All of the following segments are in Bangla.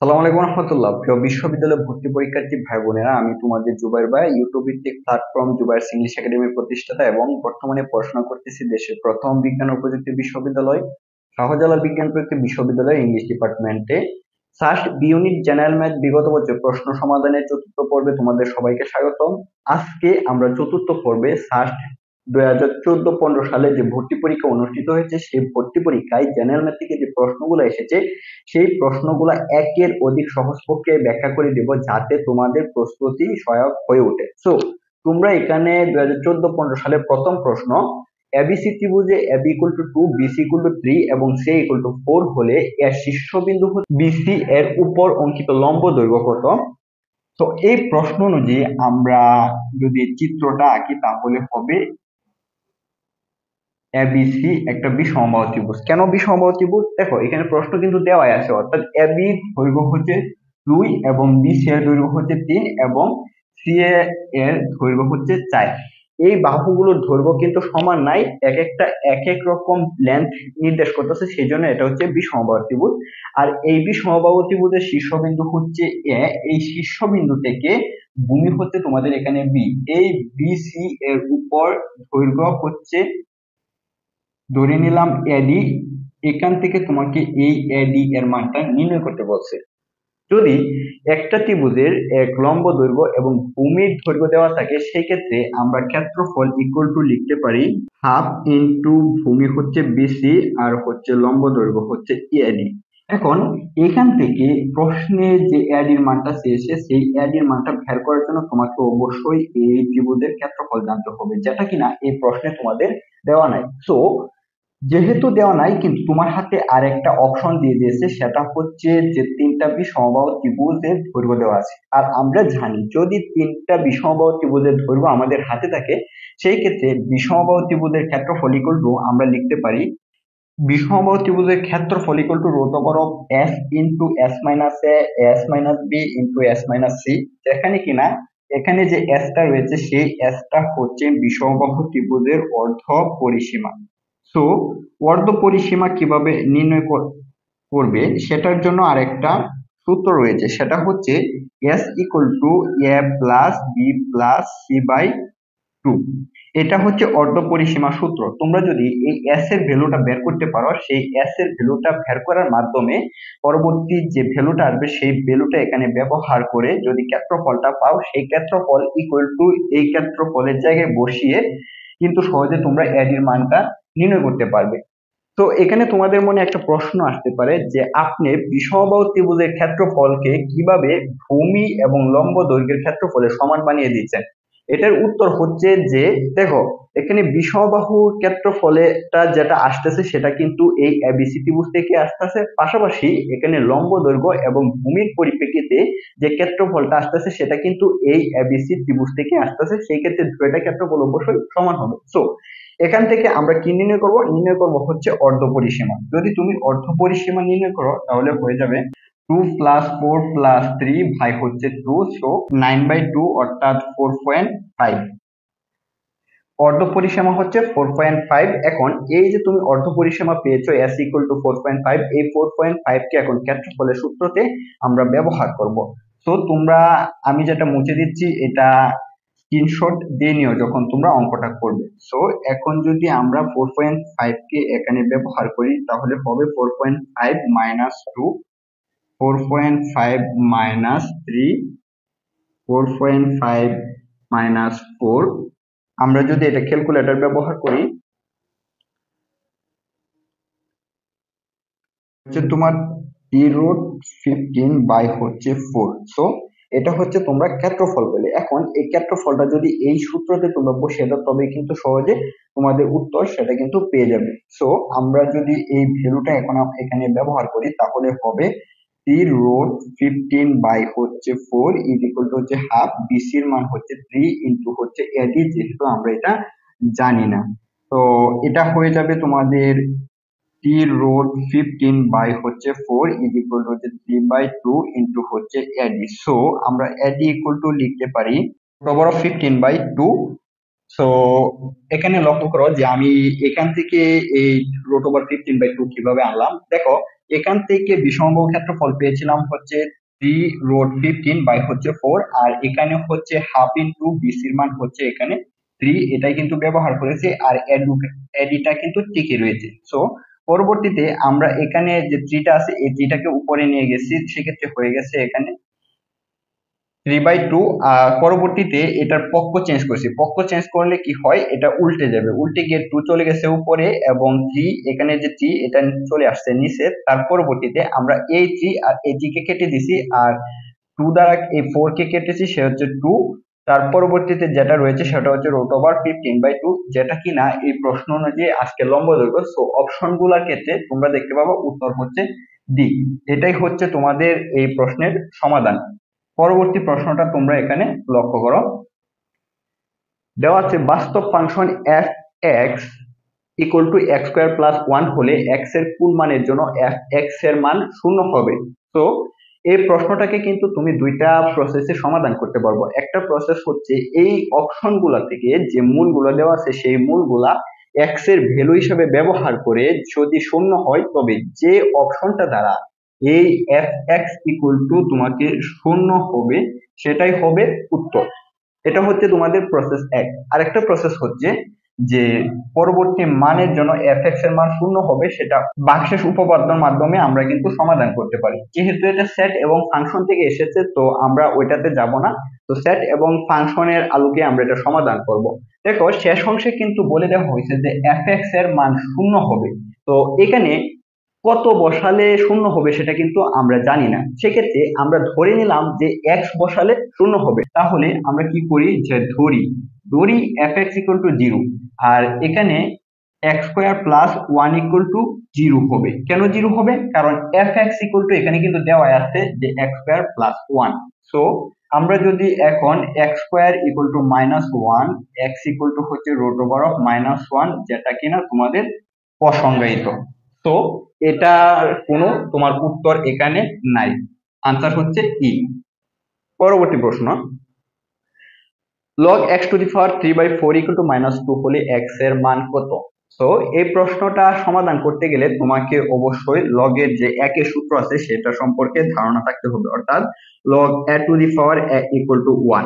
সালাম আলাইকুম রহমতুল্লাহ। প্রিয় বিশ্ববিদ্যালয় ভর্তি পরীক্ষার্থী ভাই বোনেরা, আমি তোমাদের জুবাইর ভাই, ইউটিউব ভিত্তিক প্ল্যাটফর্ম জুবাইর ইংলিশ একাডেমির প্রতিষ্ঠাতা এবং বর্তমানে পড়াশোনা করতেছি দেশের প্রথম বিজ্ঞান ও প্রযুক্তি বিশ্ববিদ্যালয় শাহজালাল বিজ্ঞান প্রযুক্তি বিশ্ববিদ্যালয় ইংলিশ ডিপার্টমেন্টে first B unit general math বিগত বছর প্রশ্ন সমাধানের চতুর্থ পর্বে তোমাদের সবাইকে স্বাগতম। আজকে আমরা চতুর্থ পর্বে ফার্স্ট 2014-15 সালে যে ভর্তি পরীক্ষা অনুষ্ঠিত হয়েছে সেই ভর্তি পরীক্ষায় জেনারেল ম্যাথ থেকে যে প্রশ্নগুলো এসেছে সেই প্রশ্নগুলো একের অধিক সহজ প্রক্রিয়ায় ব্যাখ্যা করে দেব, যাতে তোমাদের প্রস্তুতি সহায়ক হয়ে ওঠে। সো তোমরা এখানে 2014-15 সালের প্রথম প্রশ্ন, এবিসি ত্রিভুজে AB equal to 2, BC equal to 3 এবং সি ইকুয়াল টু 4 হলে এর শীর্ষবিন্দু বিসি এর উপর অঙ্কিত লম্ব দৈর্ঘ্য কত? তো এই প্রশ্ন অনুযায়ী আমরা যদি চিত্রটা আঁকি তাহলে হবে এবিসি একটা বিষমবাহু ত্রিভুজ। কেন বিষমবাহু ত্রিভুজ? দেখো এখানে প্রশ্ন কিন্তু দেওয়াই আছে, অর্থাৎ এবি দৈর্ঘ্য হচ্ছে 2 এবং বিসি এর দৈর্ঘ্য হচ্ছে 3 এবং সি এর দৈর্ঘ্য হচ্ছে 4। এই বাহুগুলোর দৈর্ঘ্য কিন্তু সমান নাই, এক একটা এক এক রকম লেন্থ নির্দেশ করতেছে, সেই জন্য এটা হচ্ছে বিষমবাহু ত্রিভুজ। আর এই বিষমবাহু ত্রিভুজের শীর্ষবিন্দু হচ্ছে এ, এই শীর্ষবিন্দু থেকে ভূমি হচ্ছে তোমাদের এখানে বি, এই বিসি এর উপর দৈর্ঘ্য হচ্ছে ধরে নিলাম এডি। এখান থেকে তোমাকে এই এডি এর মানটা নির্ণয় করতে বলছে। যদি একটা ত্রিভুজের এক লম্ব দৈর্ঘ্য এবং ভূমির দৈর্ঘ্য দেওয়া থাকে, সেই ক্ষেত্রে আমরা ক্ষেত্রফল ইকুয়াল টু লিখতে পারি হাফ ইন্টু ভূমি হচ্ছে বিসি আর হচ্ছে লম্ব দৈর্ঘ্য হচ্ছে এডি। এখন এখান থেকে প্রশ্নে যে এডির মানটা চেয়েছে, সেই এডির মানটা বের করার জন্য তোমাকে অবশ্যই এই ত্রিভুজের ক্ষেত্রফল জানতে হবে, যেটা কিনা এই প্রশ্নে তোমাদের দেওয়া নাই। সো যেহেতু দেওয়া নাই, কিন্তু তোমার হাতে আর একটা অপশন দিয়ে দিয়েছে, সেটা হচ্ছে যে তিনটা বিষমবাহু ত্রিভুজের দৈর্ঘ্য দেওয়া আছে। আর আমরা জানি যদি তিনটা বিষমবাহু ত্রিভুজের দৈর্ঘ্য আমাদের হাতে থাকে, সেই ক্ষেত্রে বিষমবাহু ত্রিভুজের ক্ষেত্রফল ইকুয়াল টু আমরা লিখতে পারি বিষমবাহু ত্রিভুজের ক্ষেত্রফল equal to root over of S into S minus A S minus B into S minus C, যেখানে কিনা এখানে যে এসটা রয়েছে সেই এসটা হচ্ছে বিষমবাহু ত্রিভুজের অর্ধ পরিসীমা। সো অর্ধ পরিসীমা কিভাবে নির্ণয় করবে সেটার জন্য আরেকটা সূত্র রয়েছে, সেটা হচ্ছে S equal to A plus B plus C by 2। এটা হচ্ছে অর্ধ পরিসীমা সূত্র। তোমরা যদি এই এস এর ভ্যালুটা বের করতে পারো, সেই এস এর ভ্যালুটা বের করার মাধ্যমে পরবর্তী যে ভ্যালুটা আসবে সেই ভ্যালুটা এখানে ব্যবহার করে যদি ক্ষেত্রফলটা পাও, সেই ক্ষেত্রফল ইকুয়াল টু এই ক্ষেত্রফলের জায়গায় বসিয়ে কিন্তু সহজে তোমরা এডির মানটা নির্ণয় করতে পারবে। তো এখানে তোমাদের মনে একটা প্রশ্ন আসতে পারে যে আপনি বিষমবাহু ত্রিভুজের ক্ষেত্রফলকে কিভাবে ভূমি এবং লম্ব দৈর্ঘ্যের ক্ষেত্রফলের সমান বানিয়ে দিচ্ছেন। এটার উত্তর হচ্ছে যে দেখো এখানে বিষমবাহুর ক্ষেত্রফলটা যেটা আসতেছে সেটা কিন্তু এই এবিসি ত্রিভুজ থেকে আসতেছে, পাশাপাশি এখানে লম্ব দৈর্ঘ্য এবং ভূমির পরিপ্রেক্ষিতে যে ক্ষেত্রফলটা আসতেছে সেটা কিন্তু এই এবিসি ত্রিভুজ থেকে আসতেছে, সেই ক্ষেত্রে দুইটা ক্ষেত্রফল অবশ্যই সমান হবে। সো এখান থেকে আমরা কি নির্ণয় করব? নির্ণয় করব হচ্ছে অর্ধ পরিসীমা। যদি তুমি অর্ধ পরিসীমা নির্ণয় করো তাহলে হয়ে যাবে 2 প্লাস 4 প্লাস 3 ভাই হচ্ছে 2, সো 9/2 অর্থাৎ 4.5। অর্ধ পরিসীমা হচ্ছে 4.5। এখন এই যে তুমি অর্ধ পরিসীমা পেয়েছো s ইকুয়াল টু 4.5, এই 4.5 কে এখন ক্ষেত্রফলের সূত্রতে আমরা ব্যবহার করব। তো তোমরা, আমি যেটা মুছে দিচ্ছি এটা স্ক্রিনশট দিয়ে নিও যখন তোমরা অঙ্কটা করবে। সো এখন যদি আমরা 4.5 কে এখানে ব্যবহার করি তাহলে হবে 4.5 মাইনাস 2, 4.5 মাইনাস 3, 4.5 মাইনাস 4। আমরা যদি এটা ক্যালকুলেটর ব্যবহার করি হচ্ছে তোমার 3√15 বাই হচ্ছে 4। সো এটা হচ্ছে তোমরা ক্ষেত্রফল বলে। এখন এই ক্ষেত্রফলটা যদি এই সূত্রতে তোমরা বসিয়ে দাও তবে কিন্তু সহজে তোমাদের উত্তর সেটা কিন্তু পেয়ে যাবে। সো আমরা যদি এই ভ্যালুটা এখন এখানে ব্যবহার করি তাহলে হবে 3√15 বাই হচ্ছে 4 ইজ ইকুয়াল টু হচ্ছে হাফ, বিসির মান হচ্ছে 3 ইন্টু হচ্ছে এডি, যেহেতু আমরা এটা জানি না। তো এটা হয়ে যাবে তোমাদের 3√15 বাই হচ্ছে 4 ইজ ইকুয়াল টু হচ্ছে 3/2 ইন্টু হচ্ছে এডি। সো আমরা এডি ইকুয়াল টু লিখতে পারি √15/2 সো এখানে লক্ষ্য করো যে আমি এখান থেকে এই √15/2 কিভাবে আনলাম। দেখো, এখান থেকে বিষমবাহু ক্ষেত্রফল পেয়েছিলাম হচ্ছে 3√15/4, আর এখানে হচ্ছে হাফ ইন্টু বিসির মান হচ্ছে এখানে 3, এটাই কিন্তু ব্যবহার করেছে, আর এডিটা কিন্তু টিকে রয়েছে। সো পরবর্তীতে আমরা এখানে যে 3টা আছে এই 3টাকে উপরে নিয়ে গেছি, সেক্ষেত্রে হয়ে গেছে এখানে 3/2। আর পরবর্তীতে এটার পক্ষ চেঞ্জ করছি, পক্ষ চেঞ্জ করলে কি হয়, এটা উল্টে যাবে, উল্টে গিয়ে 2 চলে গেছে উপরে, এবং 3 এখানে যে 3 এটা চলে আসছে নিচে। তার পরবর্তীতে আমরা এই 3 আর এই 3 কে কেটে দিছি, আর 2 দ্বারা এই 4 কে কেটেছি, সে হচ্ছে 2। তার পরবর্তীতে যেটা রয়েছে সেটা হচ্ছে √15/2, যেটা কিনা এই প্রশ্ন অনুযায়ী আজকে লম্ব দৈর্ঘ্য। সো অপশন গুলার ক্ষেত্রে তোমরা দেখতে পাবো উত্তর হচ্ছে ডি। এটাই হচ্ছে তোমাদের এই প্রশ্নের সমাধান। পরবর্তী প্রশ্নটা তোমরা এখানে লক্ষ্য করো, দেওয়া আছে বাস্তব function F x equal two x square plus 1 হলে এক্স এর কোন মানের জন্য এফ এক্স এর মান 0 হবে। তো এই প্রশ্নটাকে কিন্তু তুমি দুইটা প্রসেসে সমাধান করতে পারবো। একটা প্রসেস হচ্ছে এই অপশন গুলা থেকে যে মূলগুলো দেওয়া আছে সেই মূলগুলা এক্স এর ভ্যালু হিসেবে ব্যবহার করে যদি 0 হয় তবে যে অপশনটা দ্বারা এই এফ এক্স ইকুয়াল টু তোমাকে 0 হবে সেটাই হবে উত্তর। এটা হচ্ছে তোমাদের প্রসেস 1। আরেকটা প্রসেস হচ্ছে যে পরবর্তী মানের জন্য এফ এক্স এর মান 0 হবে, সেটা ভাগশেষ উপপাদ্যের মাধ্যমে আমরা কিন্তু সমাধান করতে পারি। যেহেতু এটা সেট এবং ফাংশন থেকে এসেছে তো আমরা ওইটাতে যাব না, তো সেট এবং ফাংশনের আলোকে আমরা এটা সমাধান করব। দেখো, শেষ অংশে কিন্তু বলে দেওয়া হয়েছে যে এফ এক্স এর মান 0 হবে। তো এখানে কত বসালে 0 হবে সেটা কিন্তু আমরা জানি না, সেক্ষেত্রে আমরা ধরে নিলাম যে এক্স বসালে 0 হবে। তাহলে আমরা কি করি, যে ধরি ধরি এফ এক্স ইকুয়াল টু 0, আর এখানে x square plus 1 equal to 0 হবে। কেন 0 হবে, কারণ এফ এক্স ইকুয়াল টু এখানে কিন্তু দেওয়া আছে যে এক্স স্কোয়ার প্লাস 1। সো আমরা যদি এখন x square equal to -1, x equal to হচ্ছে √−1, যেটা কিনা তোমাদের অসংজ্ঞায়িত। তো এটার কোনো তোমার উত্তর এখানে নাই, আনসার হচ্ছে ই। পরবর্তী প্রশ্ন, log x⁴/4 = -2 হলে x এর মান কত। তো এই প্রশ্নটা সমাধান করতে গেলে তোমাকে অবশ্যই log এর যে একের সূত্র আছে সেটা সম্পর্কে ধারণা থাকতে হবে, অর্থাৎ log a to the power a equal to 1।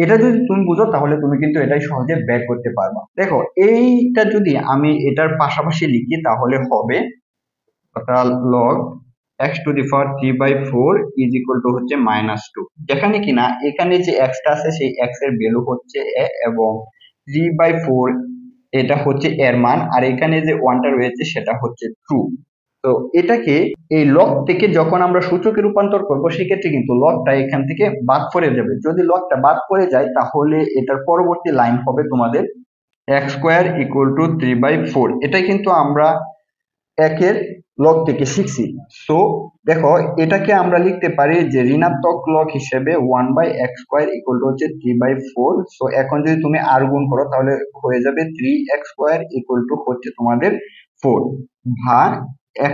এটা যদি তুমি বুঝো তাহলে তুমি কিন্তু এটাই সহজে বের করতে পারবা। দেখো, এইটা যদি আমি এটার পাশাপাশি লিখি তাহলে হবে অর্থাৎ log x⁴ is equal to হচ্ছে -2, যেখানে কিনা এখানে যে x টা আছে সেই x এর ভ্যালু হচ্ছে a, এবং 3/4 এটা হচ্ছে এর মান, আর এখানে যে 1 টা রয়েছে সেটা হচ্ছে ট্রু। তো এটাকে এই লগ থেকে যখন আমরা সূচকে রূপান্তর করব সেক্ষেত্রে কিন্তু লগটা এখান থেকে বাদ পড়ে যাবে। যদি লগটা বাদ পড়ে যায় তাহলে এটার পরবর্তী লাইন হবে তোমাদের x² = 3/4। এটাই কিন্তু আমরা একের লগ থেকে শিখছি। সো দেখো, এটাকে আমরা লিখতে পারি যে ঋণাত্মক লগ হিসেবে 1/x² = হচ্ছে 3/4। সো এখন যদি তুমি আর গুণ করো তাহলে হয়ে যাবে 3x² = হচ্ছে তোমাদের 4, ভাগ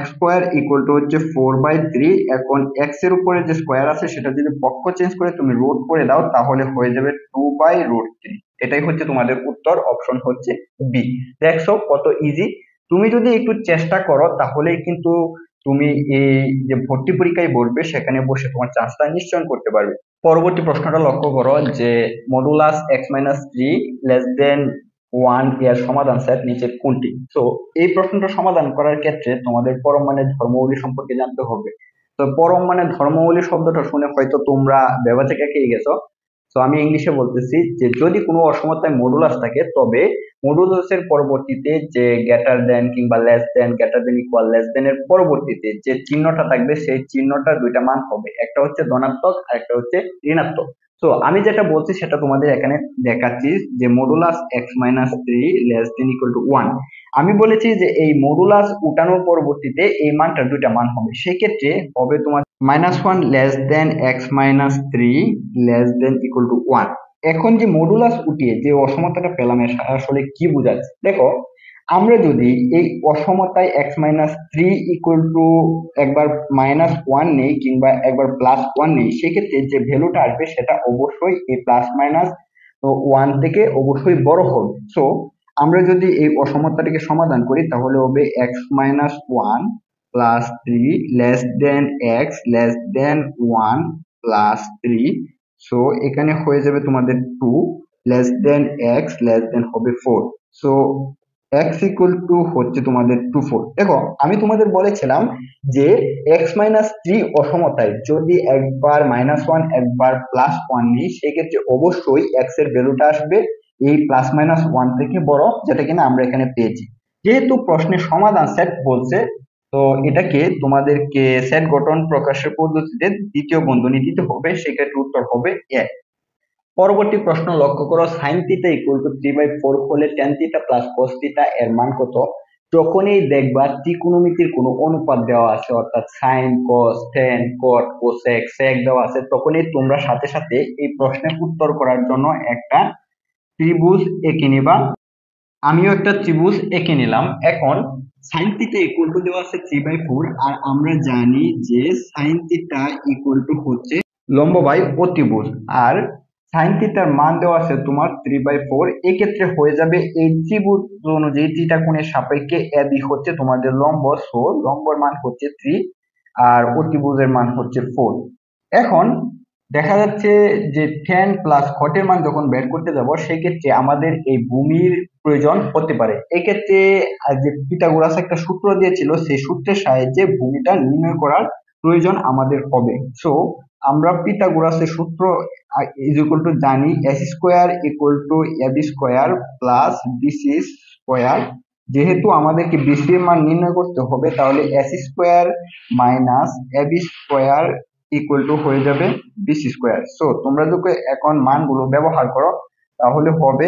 x² = হচ্ছে 4/3। এখন x এর উপরে যে স্কোয়ার আছে সেটা যদি পক্ষ চেঞ্জ করে তুমি রুট করে দাও তাহলে হয়ে যাবে 2/√3। এটাই হচ্ছে তোমাদের উত্তর, অপশন হচ্ছে বি। দেখছো কত ইজি। তুমি যদি একটু চেষ্টা করো তাহলেই কিন্তু তুমি এই যে ভর্তি পরীক্ষায় বসবে সেখানে বসে তোমার চান্সটা নিশ্চয়ই করতে পারবে। পরবর্তী প্রশ্নটা লক্ষ্য করো যে মডুলাস x-3 লেস দেন 1 এর সমাধান সেট নিচের কোনটি। তো এই প্রশ্নটা সমাধান করার ক্ষেত্রে তোমাদের পরম মানের ধর্মাবলী সম্পর্কে জানতে হবে। তো পরম মানের ধর্মাবলী শব্দটা শুনে হয়তো তোমরা ভেবা থেকে খেয়ে গেছো। তো আমি ইংলিশে বলতেছি যে যদি কোনো অসমতায় মডুলাস থাকে তবে মডুলাসের পরবর্তীতে যে গ্রেটার দেন কিংবা less than, greater than equal less than এর পরবর্তীতে যে চিহ্নটা থাকবে সেই চিহ্নটার দুইটা মান হবে, একটা হচ্ছে ধনাত্মক আর একটা হচ্ছে ঋণাত্মক। তো আমি যেটা বলছি সেটা তোমাদের এখানে দেখাচ্ছি যে modulus x-3 less than equal to 1। আমি বলেছি যে এই মডুলাস উঠানোর পরবর্তীতে এই মানটার দুইটা মান হবে, সেক্ষেত্রে হবে তোমার -1 less than x-3 less than equal to 1। এখন যে মডুলাস উঠিয়ে যে অসমতাটা পেলাম এর আসলে কি বোঝাচ্ছে, দেখো আমরা যদি এই অসমতায় x-3 ইকুয়াল টু একবার -1 নেই কিংবা একবার +1 নেই, সেক্ষেত্রে যে ভ্যালুটা আসবে সেটা অবশ্যই এই প্লাস মাইনাস তো 1 থেকে অবশ্যই বড় হবে। সো আমরা যদি এই অসমতাটিকে সমাধান করি তাহলে হবে x minus one plus three less than x less than one plus three. So এখানে হয়ে যাবে তোমাদের two less than x less than হবে four. So x equal to হচ্ছে তোমাদের টু ফোর। দেখো আমি তোমাদের বলেছিলাম যে এক্স মাইনাস থ্রি অসমতায় যদি একবার মাইনাস ওয়ান একবার প্লাস ওয়ান নিই সেক্ষেত্রে অবশ্যই এক্স এর ভ্যালুটা আসবে এই প্লাস মাইনাস ওয়ান থেকে বড়, যেটা কিনা আমরা এখানে পেয়েছি। যেহেতু প্রশ্নের সমাধান সেট বলছে, তো এটাকে তোমাদেরকে সেট গঠন প্রকাশের পদ্ধতিতে দ্বিতীয় বন্ধনী দিতে হবে, সেক্ষেত্রে উত্তর হবে এক। পরবর্তী প্রশ্ন লক্ষ্য করো, সাইন থিটা ইকুয়াল টু 3/4 হলে tan theta plus cos theta এর মান কত? যখনই দেখবা ত্রিকোণমিতির কোনো অনুপাত দেওয়া আছে, অর্থাৎ sine cos tan cot cosec sec দেওয়া আছে, তখনই তোমরা সাথে সাথে এই প্রশ্নের উত্তর করার জন্য একটা ত্রিভুজ এঁকে নিবা। আমিও একটা ত্রিভুজ এঁকে নিলাম। এখন সাইন থিটা ইকুয়াল টু দেওয়া আছে 3/4, আর আমরা জানি যে সাইন থিটা ইকুয়াল টু হচ্ছে লম্ব বাই অতিভুজ, আর সাইন থিটার মান দেওয়া আছে তোমার 3/4। এক্ষেত্রে হয়ে যাবে এই ত্রিভুজ অনুযায়ী থিটা কোণের সাপেক্ষে এবি হচ্ছে তোমাদের লম্ব, সো লম্বর মান হচ্ছে 3 আর অতিভুজের মান হচ্ছে 4। এখন দেখা যাচ্ছে যে ট্যান প্লাস কটের মান যখন বের করতে যাব সেক্ষেত্রে আমাদের এই ভূমির প্রয়োজন হতে পারে। এক্ষেত্রে যে পিথাগোরাস একটা সূত্র দিয়েছিল সেই সূত্রের সাহায্যে ভূমিটা নির্ণয় করার প্রয়োজন আমাদের হবে। সো আমরা পিথাগোরাসের সূত্র ইজ ইকুয়াল টু জানি S square equal to AB square plus BC square. যেহেতু আমাদেরকে বিসি এর মান নির্ণয় করতে হবে তাহলে S square minus AB square equal to হয়ে যাবে বিসি স্কোয়ার। সো তোমরা যদি এখন মানগুলো ব্যবহার করো তাহলে হবে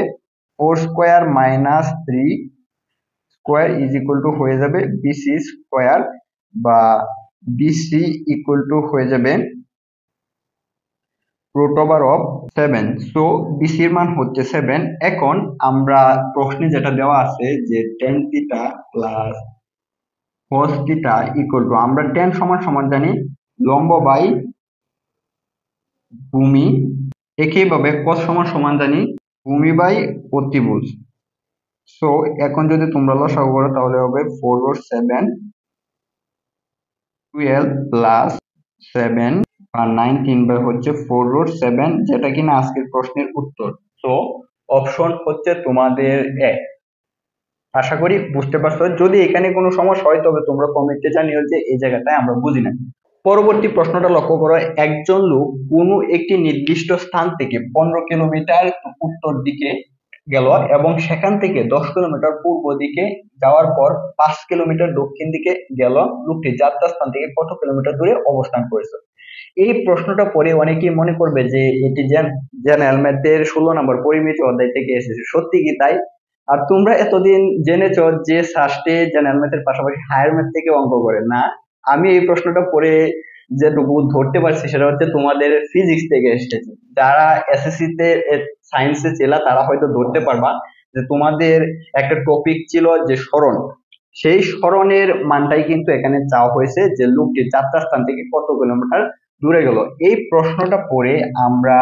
four square minus three square is equal to হয়ে যাবে বিসি স্কোয়ার, বা বিসি ইকুয়াল টু হয়ে যাবে রুট ওভার অফ 7। সো বিসির মান হচ্ছে 7। এখন আমরা প্রশ্নে যেটা দেওয়া আছে যে tan theta plus cos theta equal to, আমরা tan সমান সমান জানি লম্ব বাই ভূমি, একইভাবে cos সমান সমান জানি ভূমি বাই অতিভুজ। সো এখন যদি তোমরা লসাগু করো তাহলে হবে 4 রুট 7 12 প্লাস 7 আর 19 বাই হচ্ছে 4 রুট 7, যেটা কিনা আজকের প্রশ্নের উত্তর। সো অপশন হচ্ছে তোমাদের এ। আশা করি বুঝতে পারছো। যদি এখানে কোনো সমস্যা হয় তবে তোমরা কমেন্টে জানিও যে এই জায়গাটায় আমরা বুঝি না। পরবর্তী প্রশ্নটা লক্ষ্য করো, একজন লোক কোনো একটি নির্দিষ্ট স্থান থেকে 15 কিলোমিটার উত্তর দিকে গেল এবং সেখান থেকে 10 কিলোমিটার পূর্ব দিকে যাওয়ার পর 5 কিলোমিটার দক্ষিণ দিকে গেল। লোকটি যাত্রাস্থান থেকে কত কিলোমিটার দূরে অবস্থান করেছে? এই প্রশ্নটা পড়ে অনেকেই মনে করবে যে এটি জেনারেল ম্যাথের 16 নম্বর পরিমিতি অধ্যায় থেকে এসেছে। সত্যি কি তাই? আর তোমরা এতদিন জেনেছো যে সাস্টে জেনারেল ম্যাথের পাশাপাশি হায়ার ম্যাথ থেকে অঙ্ক করে না। আমি এই প্রশ্নটা পড়ে যেটুকু ধরতে পারছি সেটা হচ্ছে তোমাদের ফিজিক্স থেকে এসেছে। যারা এসএসসি তে সায়েন্সে ছিল তারা হয়তো ধরতে পারবা যে তোমাদের একটা টপিক ছিল যে সরণ, সেই সরণের মানটাই কিন্তু এখানে চাওয়া হয়েছে যে লোকটি যাত্রাস্থান থেকে কত কিলোমিটার দূরে গেল। এই প্রশ্নটা পড়ে আমরা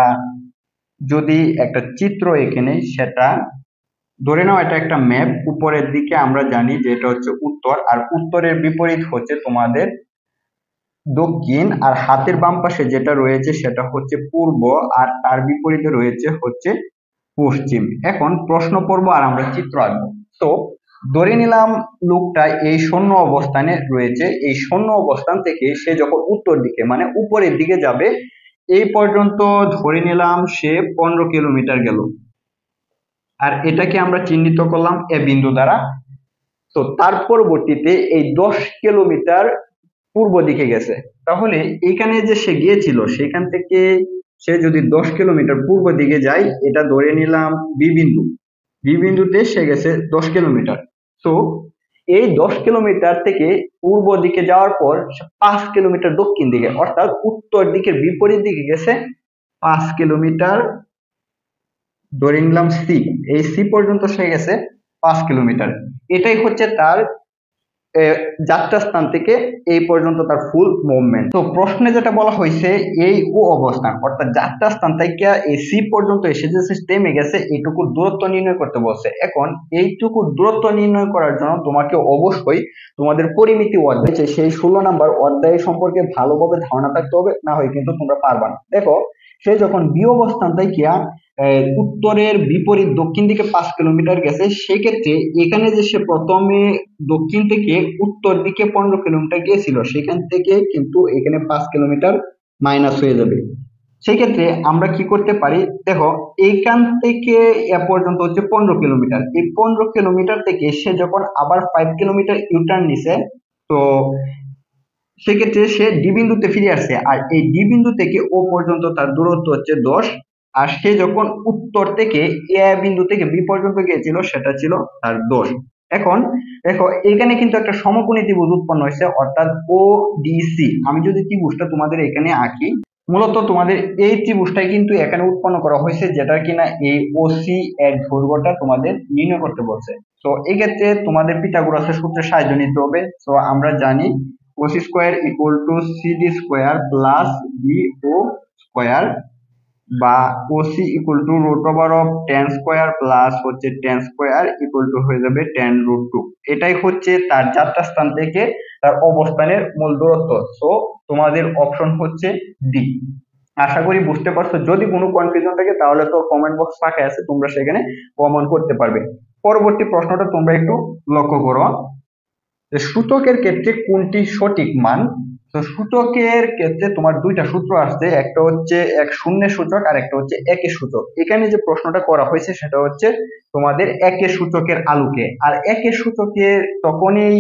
যদি একটা চিত্র এঁকে নেই, সেটা ধরে নাও এটা একটা ম্যাপ, উপরের দিকে আমরা জানি যে এটা হচ্ছে উত্তর, আর উত্তরের বিপরীত হচ্ছে তোমাদের দক্ষিণ, আর হাতের বাম পাশে যেটা রয়েছে সেটা হচ্ছে পূর্ব, আর তার বিপরীতে রয়েছে হচ্ছে পশ্চিম। এখন প্রশ্ন পড়ব আর আমরা চিত্র আঁকবো। তো ধরে নিলাম লোকটা এই শূন্য অবস্থানে রয়েছে, এই শূন্য অবস্থান থেকে সে যখন উত্তর দিকে মানে উপরের দিকে যাবে এই পর্যন্ত ধরে নিলাম সে 15 কিলোমিটার গেল, আর এটাকে আমরা চিহ্নিত করলাম এ বিন্দু দ্বারা। তো তার পরবর্তীতে এই 10 কিলোমিটার পূর্ব দিকে গেছে, তাহলে এখানে যে সে গিয়েছিল সেখান থেকে সে যদি 10 কিলোমিটার পূর্ব দিকে যায়, এটা ধরে নিলাম বি বিন্দু, বি বিন্দুতে সে গেছে 10 কিলোমিটার। তো এই 10 কিলোমিটার থেকে পূর্ব দিকে যাওয়ার পর সে 5 কিলোমিটার দক্ষিণ দিকে অর্থাৎ উত্তর দিকের বিপরীত দিকে গেছে 5 কিলোমিটার, ধরে নিলাম সি, এই সি পর্যন্ত সে গেছে 5 কিলোমিটার। এটাই হচ্ছে তার যাত্রা স্থান থেকে এই পর্যন্ত তার ফুল মুভমেন্ট। তো প্রশ্নে যেটা বলা হয়েছে এই ও অবস্থান অর্থাৎ যাত্রা স্থান থেকে এই সি পর্যন্ত এসে যে থেমে গেছে এইটুকুর দূরত্ব নির্ণয় করতে বলছে। এখন এইটুকুর দূরত্ব নির্ণয় করার জন্য তোমাকে অবশ্যই তোমাদের পরিমিতি অধ্যায় সেই 16 নাম্বার অধ্যায় সম্পর্কে ভালোভাবে ধারণা থাকতে হবে, না হয় কিন্তু তোমরা পারবা না। দেখো সে যখন বি অবস্থান থেকে উত্তরের বিপরীত দক্ষিণ দিকে 5 কিলোমিটার গেছে, সেক্ষেত্রে এখানে যে সে প্রথমে দক্ষিণ থেকে উত্তর দিকে 15 কিলোমিটার গিয়েছিল, সেখান থেকে কিন্তু এখানে 5 কিলোমিটার মাইনাস হয়ে যাবে। সেক্ষেত্রে আমরা কি করতে পারি, দেখো এইখান থেকে এ পর্যন্ত হচ্ছে 15 কিলোমিটার, এই 15 কিলোমিটার থেকে সে যখন আবার 5 কিলোমিটার ইউটার্ন নিছে, তো সেক্ষেত্রে সে ডি বিন্দুতে ফিরে আসছে, আর এই ডি বিন্দু থেকে ও পর্যন্ত তার দূরত্ব হচ্ছে 10। আর সে যখন উত্তর থেকে এ বিন্দু থেকে বি পর্যন্ত গিয়েছিল সেটা ছিল তার 10। এখন দেখো এখানে কিন্তু একটা সমকোণী ত্রিভুজ উৎপন্ন হয়েছে অর্থাৎ ও ডিসি। আমি যদি ত্রিভুজটা তোমাদের এখানে আঁকি, মূলত তোমাদের এই ত্রিভুজটাই কিন্তু এখানে উৎপন্ন করা হয়েছে, যেটা কিনা এই ওসি এর দৈর্ঘ্যটা তোমাদের নির্ণয় করতে বলছে। তো এক্ষেত্রে তোমাদের পিথাগোরাসের সূত্রের সাহায্য নিতে হবে। তো আমরা জানি OC square equal to CD square plus BO square, বা OC equal to root over of ten square plus হচ্ছে টেন স্কোয়ার ইকুয়াল টু হয়ে যাবে 10√2। এটাই হচ্ছে তার যাত্রা স্থান থেকে তার অবস্থানের মূল দূরত্ব। সো তোমাদের অপশন হচ্ছে ডি। আশা করি বুঝতে পারছো। যদি কোনো কনফিউশন থাকে তাহলে তো কমেন্ট বক্স ফাঁকা আছে, তোমরা সেখানে কমেন্ট করতে পারবে। পরবর্তী প্রশ্নটা তোমরা একটু লক্ষ্য করো, যে সূচকের ক্ষেত্রে কোনটি সঠিক মান। তো সূচকের ক্ষেত্রে তোমার দুইটা সূত্র আসছে, একটা হচ্ছে এক শূন্যের সূচক আর একটা হচ্ছে একের সূচক। এখানে যে প্রশ্নটা করা হয়েছে সেটা হচ্ছে তোমাদের একের সূচকের আলোকে। আর একের সূচকের তখনই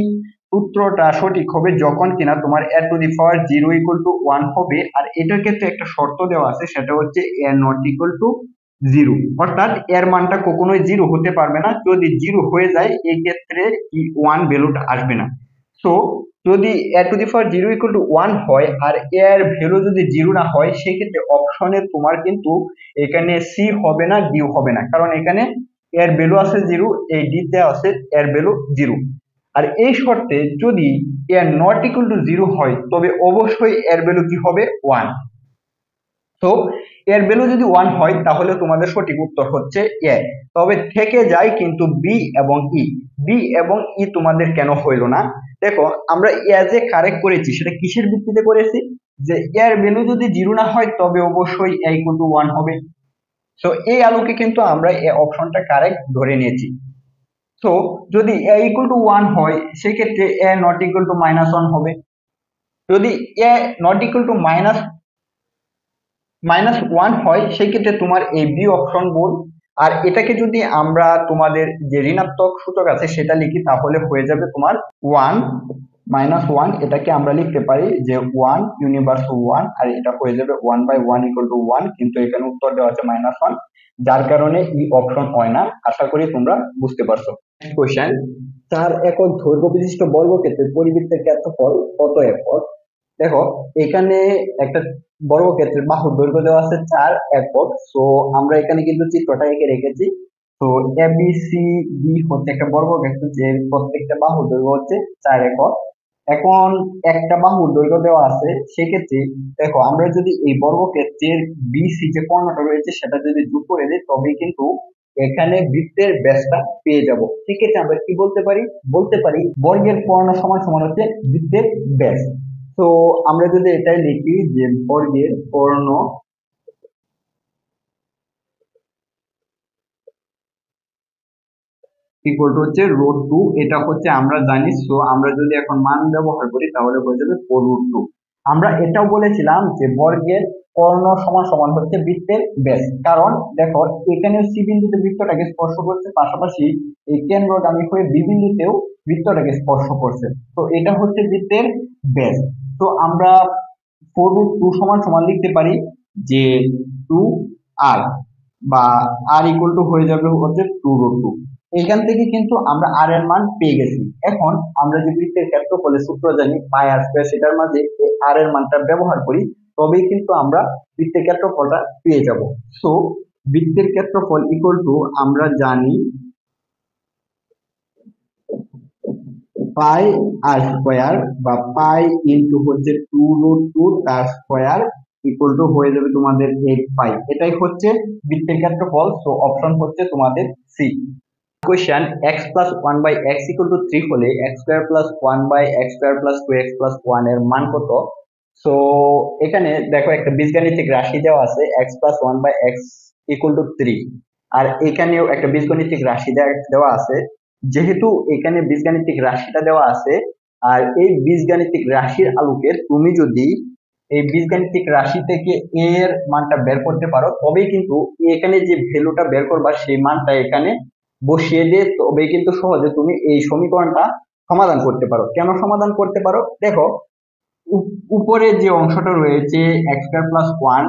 সূত্রটা সঠিক হবে যখন কিনা তোমার a to the power 0 equal to 1 হবে। আর এটার ক্ষেত্রে একটা শর্ত দেওয়া আছে, সেটা হচ্ছে এ নট ইকুয়াল টু 0, অর্থাৎ এর মানটা কখনোই 0 হতে পারবে না। যদি 0 হয়ে যায় এই ক্ষেত্রে 1 ভ্যালুটা আসবে না। সো যদি a to the power 0 equal to 1 হয় আর এর ভ্যালু যদি 0 না হয়, সেক্ষেত্রে অপশনে তোমার কিন্তু এখানে সি হবে না, ডি হবে না, কারণ এখানে এর ভ্যালু আছে 0, এই ডি তে আছে এর ভ্যালু 0। আর এই শর্তে যদি এর নট ইকুয়াল টু 0 হয় তবে অবশ্যই এর ভ্যালু কি হবে 1। তো এর ভ্যালু যদি 1 হয় তাহলে তোমাদের সঠিক উত্তর হচ্ছে এ। তবে থেকে যায় কিন্তু বি এবং ই। বি এবং ই তোমাদের কেন হইল না? দেখো আমরা এ যে কারেক্ট করেছি সেটা কিসের ভিত্তিতে করেছি, যে এর ভ্যালু যদি 0 না হয় তবে অবশ্যই এ ইকুয়াল টু 1 হবে। তো এই আলোকে কিন্তু আমরা এই অপশনটা কারেক্ট ধরে নিয়েছি। তো যদি এ ইকুয়াল টু 1 হয় সেক্ষেত্রে এ নট ইকুয়াল টু -1 হবে। যদি এ নট ইকুয়াল টু -1 হয় সেক্ষেত্রে তোমার এই বি অপশন ভুল। আর এটাকে যদি আমরা তোমাদের যে ঋণাত্মক সূচক আছে সেটা লিখি তাহলে হয়ে যাবে তোমার 1 -1। এটাকে আমরা লিখতে পারি যে 1 ইউনিভার্স 1, আর এটা হয়ে যাবে 1/1 ইকুয়াল টু 1, কিন্তু এখানে উত্তর দেওয়া আছে -1, যার কারণে ই অপশন হয় না। আশা করি তোমরা বুঝতে পারছো। কোশ্চেন, 4 একক দৈর্ঘ্য বিশিষ্ট বর্গক্ষেত্রের পরিবৃত্তের ক্ষেত্রফল কত একক? দেখো এখানে একটা বর্গক্ষেত্রের বাহুর দৈর্ঘ্য দেওয়া আছে 4 একক। সো আমরা এখানে কিন্তু চিত্রটা এঁকে রেখেছি। তো এ বি সি ডি হচ্ছে একটা বর্গক্ষেত্র, যে প্রত্যেকটা বাহুর দৈর্ঘ্য হচ্ছে 4 একক। এখন একটা বাহুর দৈর্ঘ্য দেওয়া আছে, সেক্ষেত্রে দেখো আমরা যদি এই বর্গক্ষেত্রের বিসি যে কর্ণটা রয়েছে সেটা যদি যোগ করে দিই তবেই কিন্তু এখানে বৃত্তের ব্যাসটা পেয়ে যাব। সেক্ষেত্রে আমরা কি বলতে পারি বর্গের কর্ণ সমান সমান হচ্ছে বৃত্তের ব্যাস। তো আমরা যদি এটাই লিখি যে বর্গের কর্ণ ইকুয়াল টু হচ্ছে √2, এটা হচ্ছে আমরা জানি। সো আমরা যদি এখন মান ব্যবহার করি তাহলে হয়ে যাবে 4√2। আমরা এটাও বলেছিলাম যে বর্গের কর্ণ সমান সমান হচ্ছে বৃত্তের ব্যাস, কারণ দেখো এখানে সি বিন্দুতে বৃত্তটাকে স্পর্শ করছে, পাশাপাশি এই কেন্দ্রগামী হয়ে বি বিন্দুতেও বৃত্তটাকে স্পর্শ করছে। তো এটা হচ্ছে বৃত্তের ব্যাস। তো আমরা 4√2 সমান সমান লিখতে পারি যে 2r, বা আর ইকুয়াল টু হয়ে যাবে হচ্ছে 2√2। এখান থেকে কিন্তু আমরা আর এর মান পেয়ে গেছি। এখন আমরা যে বৃত্তের ক্ষেত্রফলের সূত্র জানি পাই আর স্কয়ার, সেটার মাঝে আর এর মানটা ব্যবহার করি তবেই কিন্তু আমরা বৃত্তের ক্ষেত্রফলটা পেয়ে যাব। সো বৃত্তের ক্ষেত্রফল ইকুয়াল টু আমরা জানি পাই আর স্কোয়ার বা পাই ইন্টু হচ্ছে 2√2 তার স্কোয়ার ইকুয়াল টু হয়ে যাবে তোমাদের 8 পাই। এটাই হচ্ছে বৃত্তের ক্ষেত্রফল। সো অপশন হচ্ছে তোমাদের C. Question x plus one by x equal to 3 হলে x square plus one by x square plus 2x plus 1 এর মান কত? সো এখানে দেখো একটা বীজগাণিতিক রাশি দেওয়া আছে x plus one by x equal to 3, আর এখানেও একটা বীজগাণিতিক রাশি দেওয়া আছে। যেহেতু এখানে বীজগাণিতিক রাশিটা দেওয়া আছে, আর এই বীজগাণিতিক রাশির আলোকে তুমি যদি এই বীজগাণিতিক রাশি থেকে এ এর মানটা বের করতে পারো, তবেই কিন্তু এখানে যে ভ্যালুটা বের করবা সেই মানটা এখানে বসিয়ে দিয়ে তবেই কিন্তু সহজে তুমি এই সমীকরণটা সমাধান করতে পারো। কেন সমাধান করতে পারো? দেখো, উপরে যে অংশটা রয়েছে এক্স স্কয়ার প্লাস ওয়ান,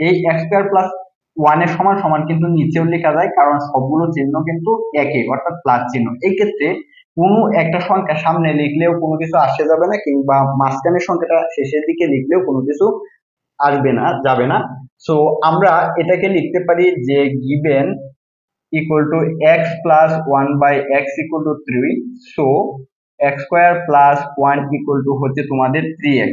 এই এক্স স্কয়ার প্লাস ওয়ান এর সমান সমান কিন্তু নিচেও লেখা যায়, কারণ সবগুলো চিহ্ন কিন্তু একই, অর্থাৎ প্লাস চিহ্ন। এই ক্ষেত্রে কোনো একটা সংখ্যা সামনে লিখলেও কোনো কিছু আসে যাবে না, কিংবা মাঝখানের সংখ্যাটা শেষের দিকে লিখলেও কোনো কিছু আসবে না, যাবে না। সো আমরা এটাকে লিখতে পারি যে given equal to x plus 1 by x equal to 3, so x square plus 1 equal to হচ্ছে তোমাদের 3x।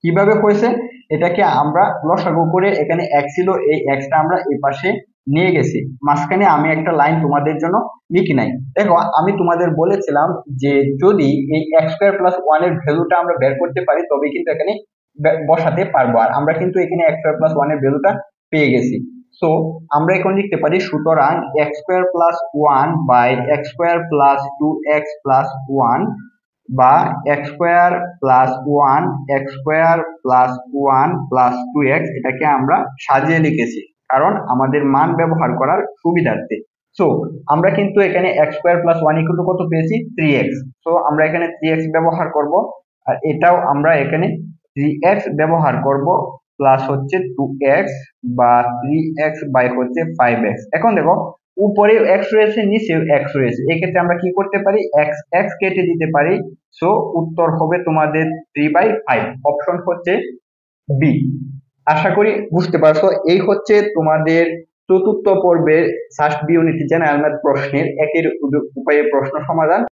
কিভাবে হয়েছে? এটাকে আমরা লসাগু করে এখানে x ছিল, এই x টা আমরা এই পাশে নিয়ে গেছি, মাঝখানে আমি একটা লাইন তোমাদের জন্য লিখি নাই। দেখো, আমি তোমাদের বলেছিলাম যে যদি এই x স্কয়ার প্লাস 1 এর ভ্যালুটা আমরা বের করতে পারি তবে কিন্তু এখানে বসাতে পারবো, আর আমরা কিন্তু এখানে x স্কয়ার প্লাস 1 এর ভ্যালুটা পেয়ে গেছি। সো আমরা এখন লিখতে পারি সুতরাং x square plus one by x square plus 2x plus 1 বা x square plus one x square plus 1 plus 2x, এটাকে আমরা সাজিয়ে লিখেছি কারণ আমাদের মান ব্যবহার করার সুবিধার্থে। সো আমরা কিন্তু এখানে x square plus 1 equal to কত পেয়েছি? 3x। সো আমরা এখানে 3x ব্যবহার করব, আর এটাও আমরা এখানে 3x ব্যবহার করব, প্লাস হচ্ছে 2x বা 3x বাই হচ্ছে 5x। এখন দেখো, উপরে x রয়েছে নিচেও x রয়েছে, এক্ষেত্রে আমরা কি করতে পারি? x x কেটে দিতে পারি। সো উত্তর হবে তোমাদের 3/5, অপশন হচ্ছে বি। আশা করি বুঝতে পারছো। এই হচ্ছে তোমাদের চতুর্থ পর্বের first B unit general math প্রশ্নের একের উপায়ে প্রশ্ন সমাধান।